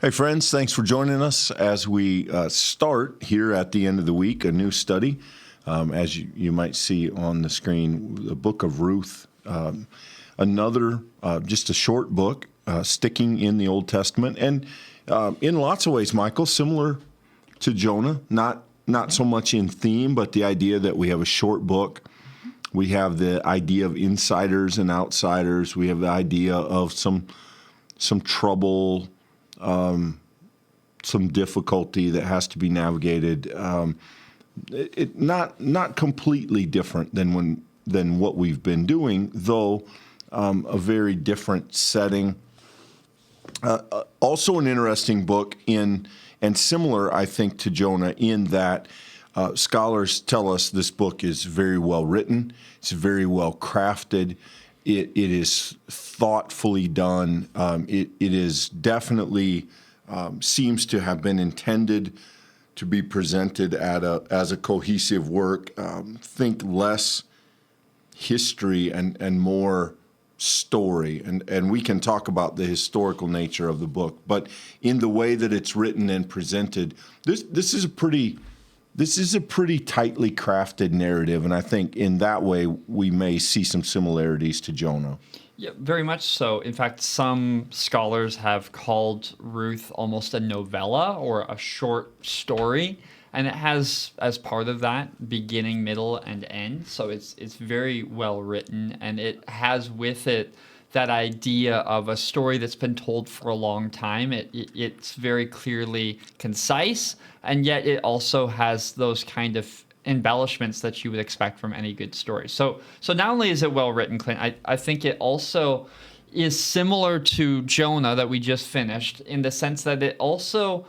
Hey, friends, thanks for joining us as we start here at the end of the week, a new study. As you might see on the screen, the book of Ruth, another just a short book sticking in the Old Testament. And in lots of ways, Michael, similar to Jonah, not so much in theme, but the idea that we have a short book. We have the idea of insiders and outsiders. We have the idea of some trouble, some difficulty that has to be navigated. Not completely different than what we've been doing, though a very different setting. Also an interesting book and similar, I think, to Jonah in that scholars tell us this book is very well written. It's very well crafted. It is thoughtfully done. It is definitely seems to have been intended to be presented as a cohesive work. Think less history and more story. And we can talk about the historical nature of the book. But in the way that it's written and presented, this is a pretty tightly crafted narrative, and I think in that way we may see some similarities to Jonah. Yeah, very much so. In fact, some scholars have called Ruth almost a novella or a short story, and it has, as part of that, beginning, middle, and end. So it's very well written, and it has with it that idea of a story that's been told for a long time. It's very clearly concise, and yet it also has those kind of embellishments that you would expect from any good story. So not only is it well written, Clint, I think it also is similar to Jonah that we just finished in the sense that it also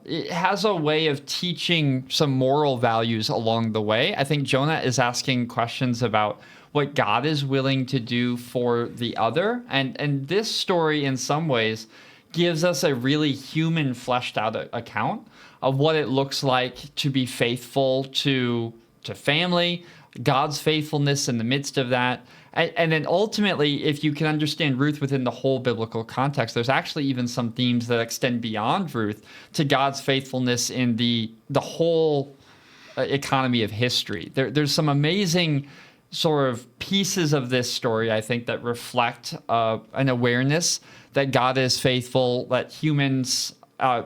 it has a way of teaching some moral values along the way. I think Jonah is asking questions about what God is willing to do for the other. And this story, in some ways, gives us a really human, fleshed out account of what it looks like to be faithful to family, God's faithfulness in the midst of that. And then ultimately, if you can understand Ruth within the whole biblical context, there's actually even some themes that extend beyond Ruth to God's faithfulness in the whole economy of history. There's some amazing sort of pieces of this story, I think, that reflect an awareness that God is faithful, that humans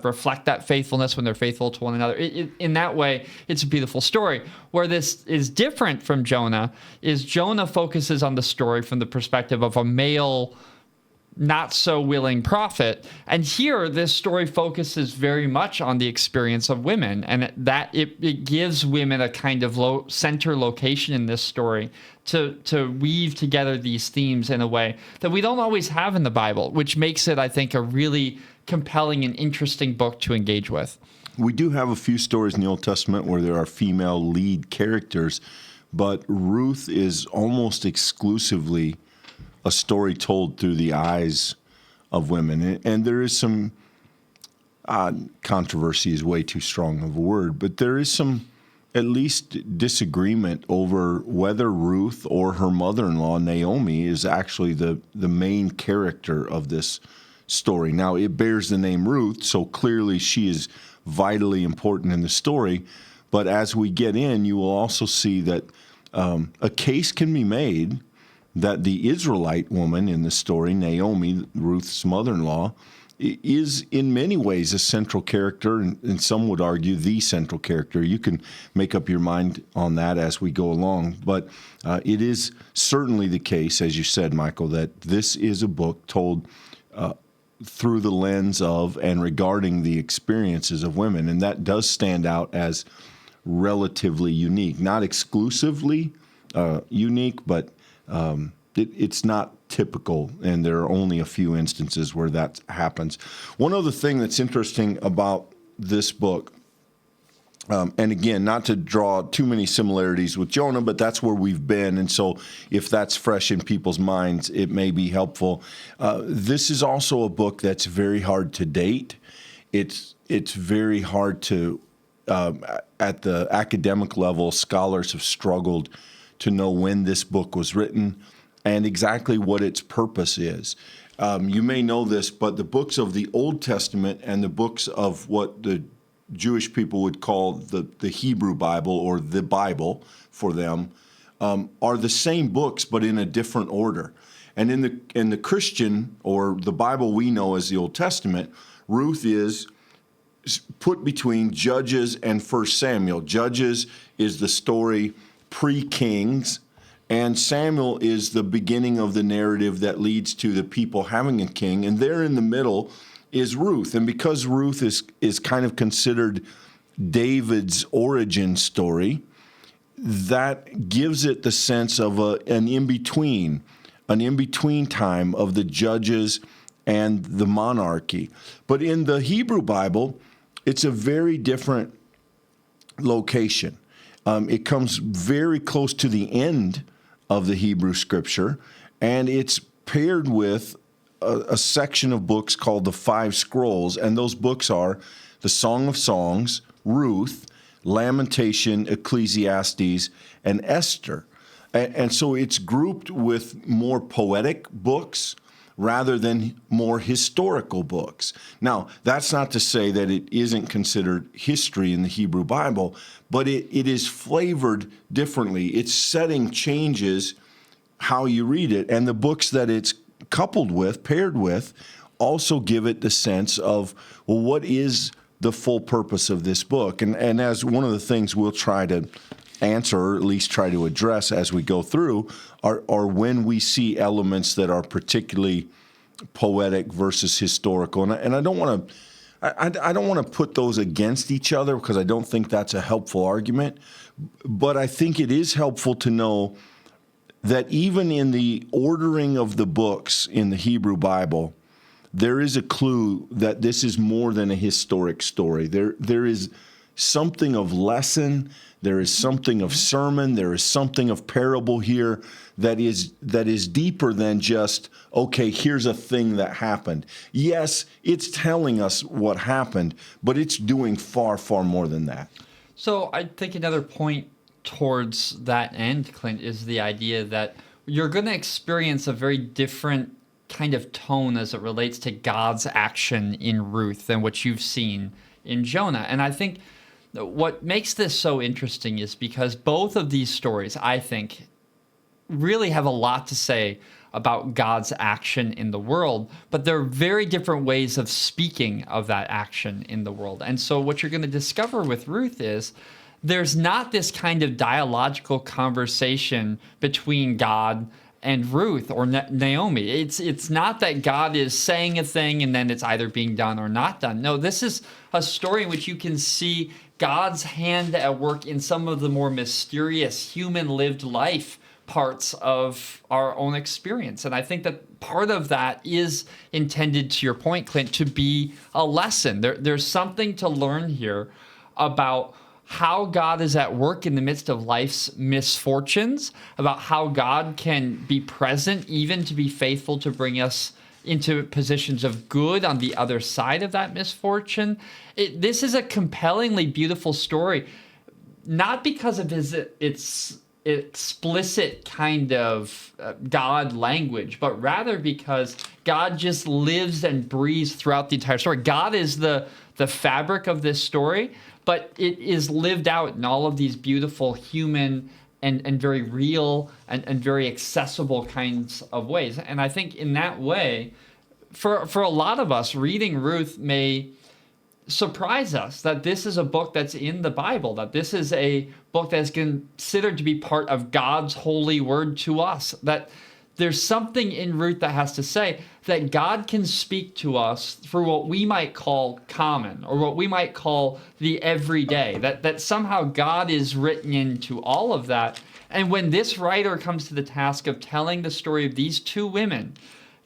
reflect that faithfulness when they're faithful to one another. In that way, it's a beautiful story. Where this is different from Jonah is Jonah focuses on the story from the perspective of a male, not so willing prophet. And here, this story focuses very much on the experience of women, and that it gives women a kind of center location in this story to weave together these themes in a way that we don't always have in the Bible, which makes it, I think, a really compelling and interesting book to engage with. We do have a few stories in the Old Testament where there are female lead characters, but Ruth is almost exclusively a story told through the eyes of women. And there is some controversy is way too strong of a word, but there is some at least disagreement over whether Ruth or her mother-in-law, Naomi, is actually the main character of this story. Now, it bears the name Ruth, so clearly she is vitally important in the story. But as we get in, you will also see that a case can be made that the Israelite woman in the story, Naomi, Ruth's mother-in-law, is in many ways a central character, and some would argue the central character. You can make up your mind on that as we go along. But it is certainly the case, as you said, Michael, that this is a book told through the lens of and regarding the experiences of women. And that does stand out as relatively unique. Not exclusively unique, but it's not typical, and there are only a few instances where that happens. One other thing that's interesting about this book, and again, not to draw too many similarities with Jonah, but that's where we've been, and so if that's fresh in people's minds, it may be helpful. This is also a book that's very hard to date. It's very hard to, at the academic level, scholars have struggled to know when this book was written and exactly what its purpose is. You may know this, but the books of the Old Testament and the books of what the Jewish people would call the Hebrew Bible, or the Bible for them, are the same books but in a different order. And in the Christian, or the Bible we know as the Old Testament, Ruth is put between Judges and 1 Samuel. Judges is the story pre-Kings, and Samuel is the beginning of the narrative that leads to the people having a king. And there in the middle is Ruth. And because Ruth is kind of considered David's origin story, that gives it the sense of an in-between time of the judges and the monarchy. But in the Hebrew Bible, it's a very different location. It comes very close to the end of the Hebrew Scripture, and it's paired with a section of books called the Five Scrolls, and those books are the Song of Songs, Ruth, Lamentation, Ecclesiastes, and Esther. And so it's grouped with more poetic books rather than more historical books. Now, that's not to say that it isn't considered history in the Hebrew Bible, but it is flavored differently. Its setting changes how you read it, and the books that it's coupled with, paired with, also give it the sense of, well, what is the full purpose of this book? And as one of the things we'll try to answer, or at least try to address as we go through, are when we see elements that are particularly poetic versus historical. And I don't want to put those against each other, because I don't think that's a helpful argument. But I think it is helpful to know that even in the ordering of the books in the Hebrew Bible, there is a clue that this is more than a historic story. There is something of lesson, there is something of sermon, there is something of parable here that is deeper than just, okay, here's a thing that happened. Yes, it's telling us what happened, but it's doing far, far more than that. So I think another point towards that end, Clint, is the idea that you're going to experience a very different kind of tone as it relates to God's action in Ruth than what you've seen in Jonah. And I think what makes this so interesting is because both of these stories, I think, really have a lot to say about God's action in the world, but they're very different ways of speaking of that action in the world. And so what you're going to discover with Ruth is there's not this kind of dialogical conversation between God and Ruth or Naomi. It's not that God is saying a thing and then it's either being done or not done. No, this is a story in which you can see God's hand at work in some of the more mysterious human lived life parts of our own experience. And I think that part of that is intended, to your point, Clint, to be a lesson. There's something to learn here about how God is at work in the midst of life's misfortunes, about how God can be present even to be faithful to bring us into positions of good on the other side of that misfortune. This is a compellingly beautiful story, not because of its explicit kind of God language, but rather because God just lives and breathes throughout the entire story. God is the fabric of this story, but it is lived out in all of these beautiful human and very real and very accessible kinds of ways. And I think in that way, for a lot of us, reading Ruth may surprise us that this is a book that's in the Bible, that this is a book that's considered to be part of God's holy word to us, that there's something in Ruth that has to say that God can speak to us through what we might call common or what we might call the everyday, that somehow God is written into all of that. And when this writer comes to the task of telling the story of these two women,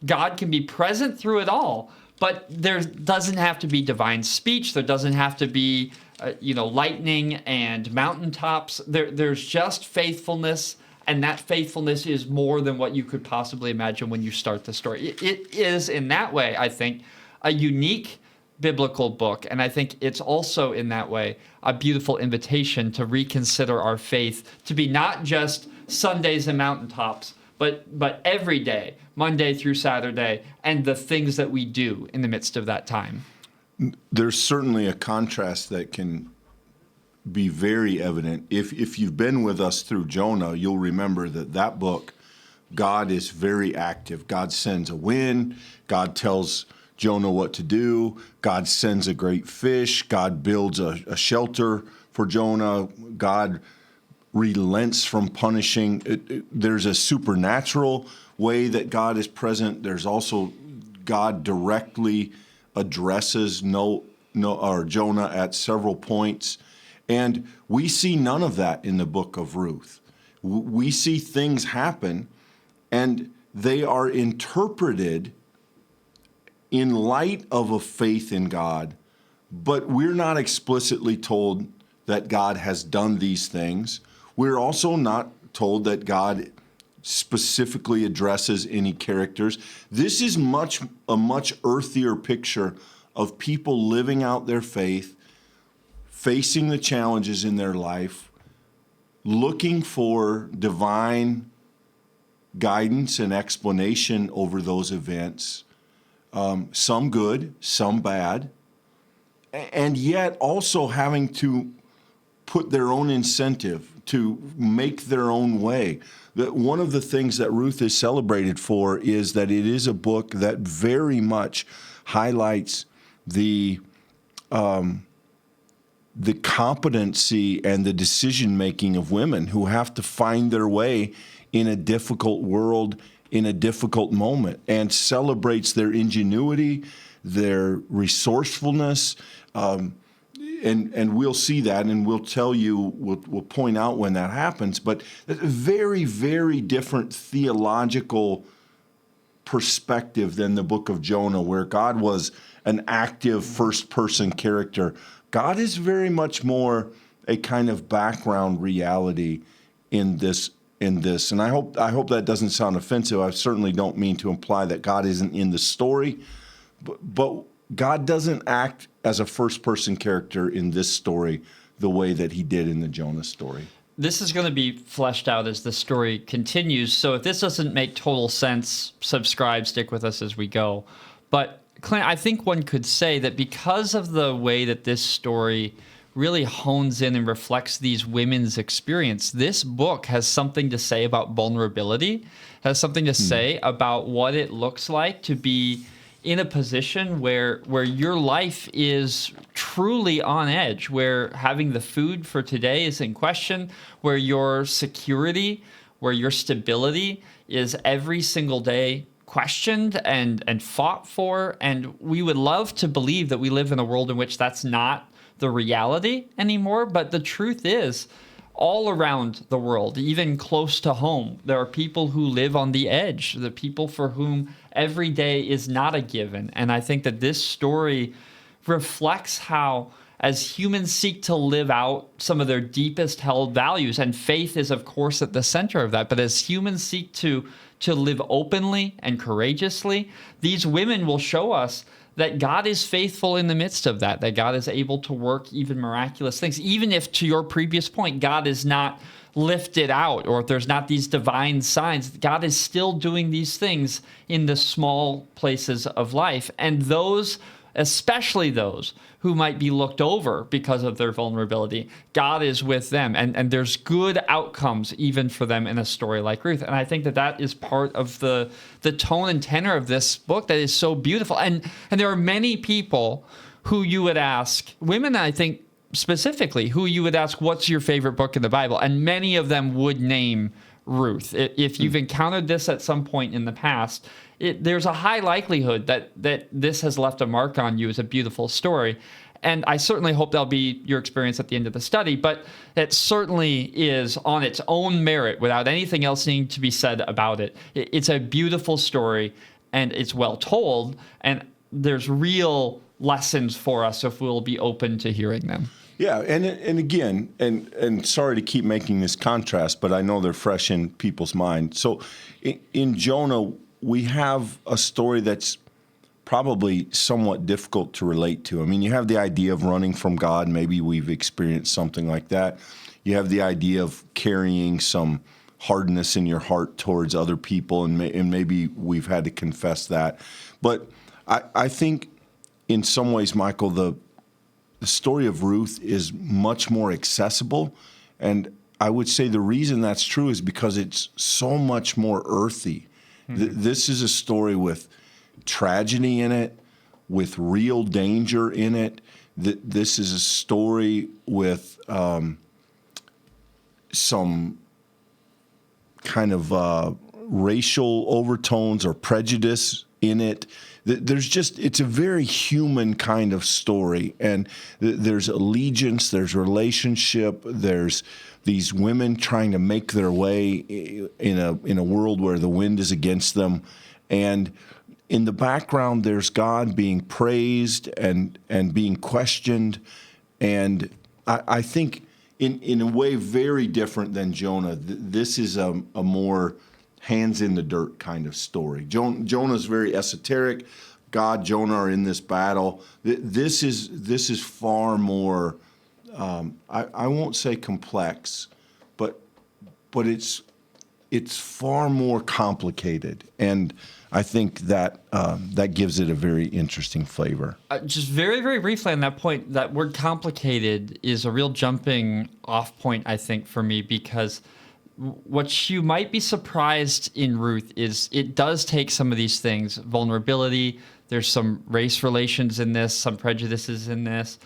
God can be present through it all, but there doesn't have to be divine speech. There doesn't have to be, lightning and mountaintops. There's just faithfulness. And that faithfulness is more than what you could possibly imagine when you start the story. It is, in that way, I think, a unique biblical book. And I think it's also, in that way, a beautiful invitation to reconsider our faith, to be not just Sundays and mountaintops, but every day, Monday through Saturday, and the things that we do in the midst of that time. There's certainly a contrast that can be very evident. If you've been with us through Jonah, you'll remember that book, God is very active. God sends a wind. God tells Jonah what to do. God sends a great fish. God builds a shelter for Jonah. God relents from punishing. There's a supernatural way that God is present. There's also God directly addresses Jonah at several points. And we see none of that in the book of Ruth. We see things happen, and they are interpreted in light of a faith in God, but we're not explicitly told that God has done these things. We're also not told that God specifically addresses any characters. This is a much earthier picture of people living out their faith, facing the challenges in their life, looking for divine guidance and explanation over those events, some good, some bad, and yet also having to put their own incentive to make their own way. One of the things that Ruth is celebrated for is that it is a book that very much highlights the competency and the decision-making of women who have to find their way in a difficult world, in a difficult moment, and celebrates their ingenuity, their resourcefulness, and we'll see that, and we'll tell you, we'll point out when that happens, but a very, very different theological perspective than the book of Jonah, where God was an active first-person character. God is very much more a kind of background reality in this. And I hope that doesn't sound offensive. I certainly don't mean to imply that God isn't in the story, but God doesn't act as a first-person character in this story the way that he did in the Jonah story. This is going to be fleshed out as the story continues. So if this doesn't make total sense, subscribe, stick with us as we go. But Clint, I think one could say that because of the way that this story really hones in and reflects these women's experience, this book has something to say about vulnerability, has something to say about what it looks like to be in a position where your life is truly on edge, where having the food for today is in question, where your security, where your stability is every single day questioned and fought for. And we would love to believe that we live in a world in which that's not the reality anymore. But the truth is, all around the world, even close to home, there are people who live on the edge, the people for whom every day is not a given. And I think that this story reflects how, as humans seek to live out some of their deepest held values, and faith is, of course, at the center of that, but as humans seek to live openly and courageously, these women will show us that God is faithful in the midst of that God is able to work even miraculous things, even if, to your previous point, God is not lifted out, or if there's not these divine signs. God is still doing these things in the small places of life. And those, especially those who might be looked over because of their vulnerability, God is with them. And there's good outcomes even for them in a story like Ruth. And I think that is part of the tone and tenor of this book that is so beautiful. And there are many people who you would ask, women, I think, specifically, who you would ask, what's your favorite book in the Bible? And many of them would name Ruth. If you've encountered this at some point in the past, there's a high likelihood that this has left a mark on you as a beautiful story. And I certainly hope that'll be your experience at the end of the study, but it certainly is on its own merit without anything else needing to be said about it. It's a beautiful story, and it's well told, and there's real lessons for us if we'll be open to hearing them. Yeah, and again, and sorry to keep making this contrast, but I know they're fresh in people's mind. So in Jonah, we have a story that's probably somewhat difficult to relate to. I mean, you have the idea of running from God. Maybe we've experienced something like that. You have the idea of carrying some hardness in your heart towards other people, and maybe we've had to confess that. But I think in some ways, Michael, the story of Ruth is much more accessible, and I would say the reason that's true is because it's so much more earthy. This is a story with tragedy in it, with real danger in it. This is a story with some kind of racial overtones or prejudice in it. It's a very human kind of story, and there's allegiance, there's relationship, there's these women trying to make their way in a world where the wind is against them, and in the background there's God being praised and being questioned, and I think in a way very different than Jonah. This is a more hands in the dirt kind of story. Jonah's very esoteric. God, Jonah are in this battle. This is far more. I won't say complex, but it's far more complicated, and I think that that gives it a very interesting flavor. Just very, very briefly on that point, that word complicated is a real jumping off point, I think, for me, because what you might be surprised in Ruth is it does take some of these things, vulnerability, there's some race relations in this, some prejudices in this,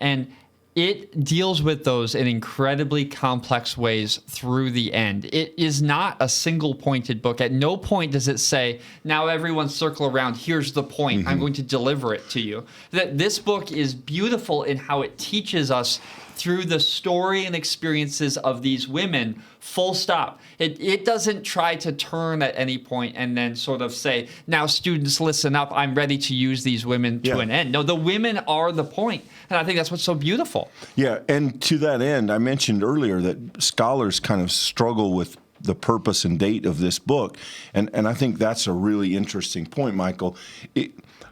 and it deals with those in incredibly complex ways through the end. It is not a single pointed book. At no point does it say, now everyone circle around, here's the point, I'm going to deliver it to you. That this book is beautiful in how it teaches us through the story and experiences of these women, full stop. It doesn't try to turn at any point and then sort of say, now students listen up, I'm ready to use these women to an end. No, the women are the point. And I think that's what's so beautiful. Yeah, and to that end, I mentioned earlier that scholars kind of struggle with the purpose and date of this book. And I think that's a really interesting point, Michael.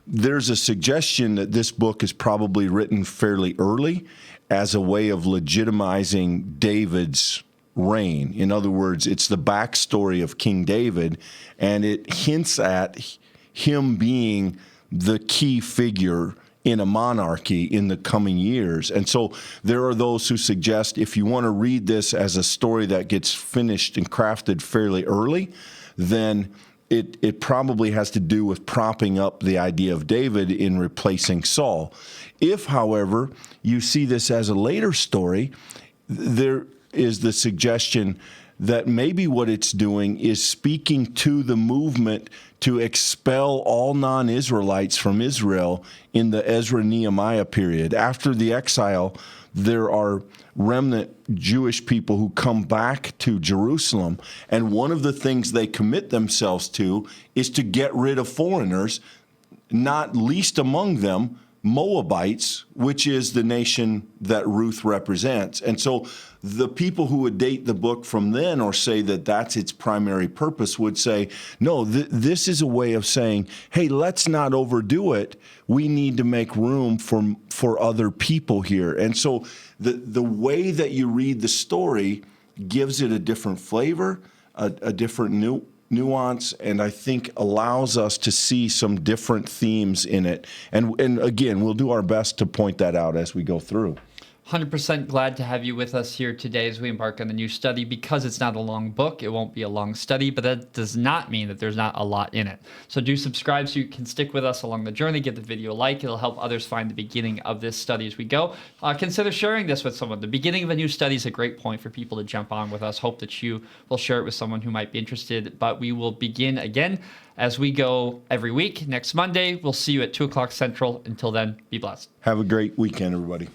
There's a suggestion that this book is probably written fairly early as a way of legitimizing David's reign. In other words, it's the backstory of King David, and it hints at him being the key figure in a monarchy in the coming years. And so there are those who suggest if you want to read this as a story that gets finished and crafted fairly early, then it probably has to do with propping up the idea of David in replacing Saul. If, however, you see this as a later story, there is the suggestion that maybe what it's doing is speaking to the movement to expel all non-Israelites from Israel in the Ezra-Nehemiah period. After the exile, there are remnant Jewish people who come back to Jerusalem, and one of the things they commit themselves to is to get rid of foreigners, not least among them Moabites, which is the nation that Ruth represents. And so the people who would date the book from then or say that that's its primary purpose would say, no, this is a way of saying, hey, let's not overdo it. We need to make room for other people here. And so the way that you read the story gives it a different flavor, a different nuance, and I think allows us to see some different themes in it. And again, we'll do our best to point that out as we go through. 100% glad to have you with us here today as we embark on the new study. Because it's not a long book, it won't be a long study, but that does not mean that there's not a lot in it. So do subscribe so you can stick with us along the journey. Give the video a like. It'll help others find the beginning of this study as we go. Consider sharing this with someone. The beginning of a new study is a great point for people to jump on with us. Hope that you will share it with someone who might be interested. But we will begin again as we go every week. Next Monday, we'll see you at 2 o'clock Central. Until then, be blessed. Have a great weekend, everybody.